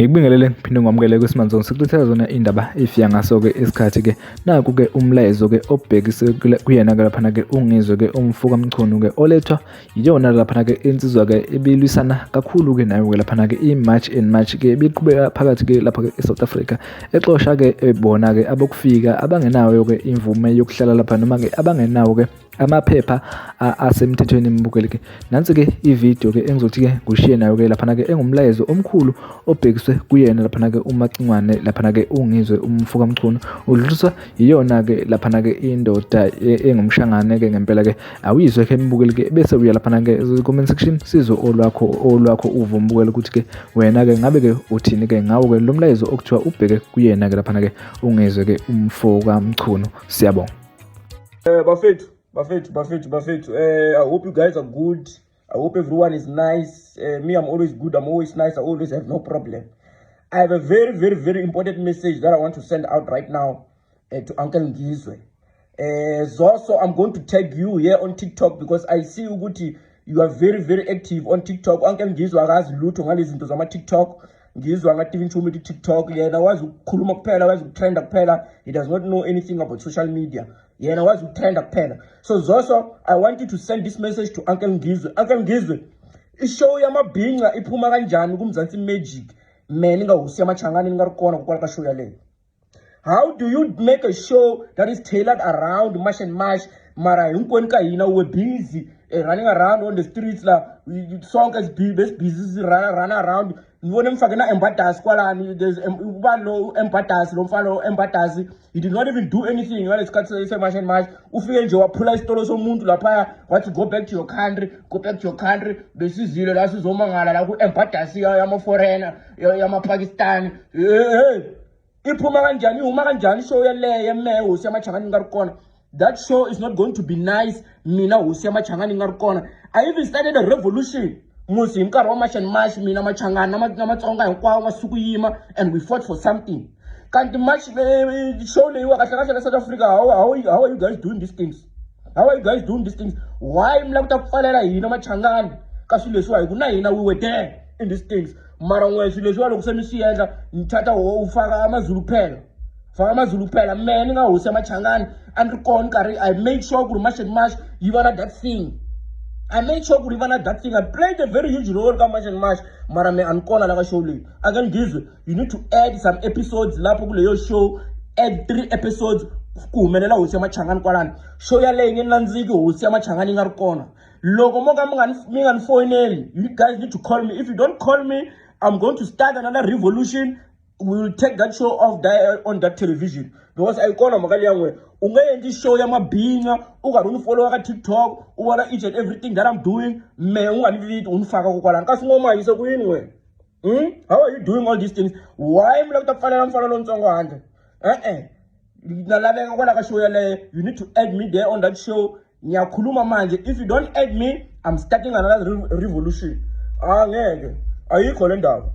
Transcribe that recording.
Ngikubingelele ngiphinde ngwamukele kwisimanje sikuletha zona indaba efika ngaso ke isikhathi ke naku ke umlayezo ke obhekise kuyena ke lapha ke ungizwe ke umfuka Mchunu ke olethwa iyona lapha ke insizwa ke ebilwisana kakhulu ke nayo ke lapha ke iMarch and March ke biqhubeka phakathi ke lapha ke eSouth Africa exosha ke ebona ke abokufika abangenayo ke imvume yokuhlala lapha noma ke abangenawo ke amaphepha asemthethweni mbukele ke nansi ke ivideo ke engizothi ke ngushiye nayo ke lapha ke engumlayezo omkhulu obhekiswe kuyena lapha ke uMacingwane lapha ke ungizwe umfuka Mchunu udluliswa iyona ke lapha ke indoda engumshangane ke ngempela ke awuyizwe ke mbukele ke bese uya lapha ke comment section sizo olwakho uvo mbukele ukuthi ke wena ke ngabe ke uthini ke ngawo ke lo mlayezo okuthiwa ubheke kuyena ke lapha ke ungizwe ke umfuka Mchunu. Siyabonga. Bafethu. I hope you guys are good. I hope everyone is nice. Me, I'm always good. I'm always nice. I always have no problem. I have a very, very, very important message that I want to send out right now to Uncle Ngizwe. Also, I'm going to tag you here on TikTok because I see Uguti, you are very, very active on TikTok. Uncle Ngizwe akazi lutho ngalezinto zama TikTok. Ngizwe angathi nchumi TikTok. Yena wazi ukukhuluma kuphela, wazi ukutrenda kuphela. He does not know anything about social media. Yena wazi ukutrenda kuphela. So Zoso, I want you to send this message to Uncle Ngizwe. Uncle Ngizwe, ishow yamabhinqa iphuma kanjani kuMzansi Magic? Man ngawusi amachangani ngarikona kukwala ka show yale. How do you make a show that is tailored around March and March? Mara hinkwenu ka hina we're busy running around on the streets la song is busy run around. Ngibone mfake na embatas kwalani, there's ubalo embatas lo mfana embatas. He did not even do anything when it's cut say March and March. Ufike nje waphula isitolo somuntu lapha wathi go back to your country. Besizile la sizomangala la ku embatas yama foreigner yama Pakistan. Iphuma kanjani uma kanjani show yale yemeho siyamachangani ngarikona. That show is not going to be nice. Mina usiyamachangani ngarikona. I even started a revolution. Musi mkari wa March and March mina machangani namatsonga hinkwawo masukuyima and we fought for something. Kanti March show leyiwa kahle South Africa. How are you guys doing these things? Why mla kutakufalela hina machangani? Kasi leswi hayi kuna hina we were there in these things. Mara ngwesi leswi lokusemisiyenza ngithatha ufaka amazulu phela. Faka amazulu phela man ngawusi amachangani andikona kari. I made sure ku March and March yivana that thing. I played a very huge role ka March and March. Mara me ankona la ka show leyi. Uncle Ngizwe, you need to add some episodes lapho kuleyo show. Add 3 episodes kuhumelela hosi amachangani kwalani. Show yaleyi ngenandziki hosi amachangani ngarikona. Loko moka minganifoneli, you guys need to call me. If you don't call me, I'm going to start another revolution. We will take that show off on that television. Because I call magali yangwe. Ungayendi show ya mabhinga, ukaruni follow ka TikTok, uwala each and everything that I'm doing. Me unganividi unfaka kukwala. Kasi ngoma yiso kuyinwe. How are you doing all these things? Why mlakta mfana lontsongo hande? Nalabeka kwala ka show yale. You need to add me there on that show. Ngiyakhuluma manje. If you don't add me, I'm starting another revolution. Ngeke. Ayikho le ndaba.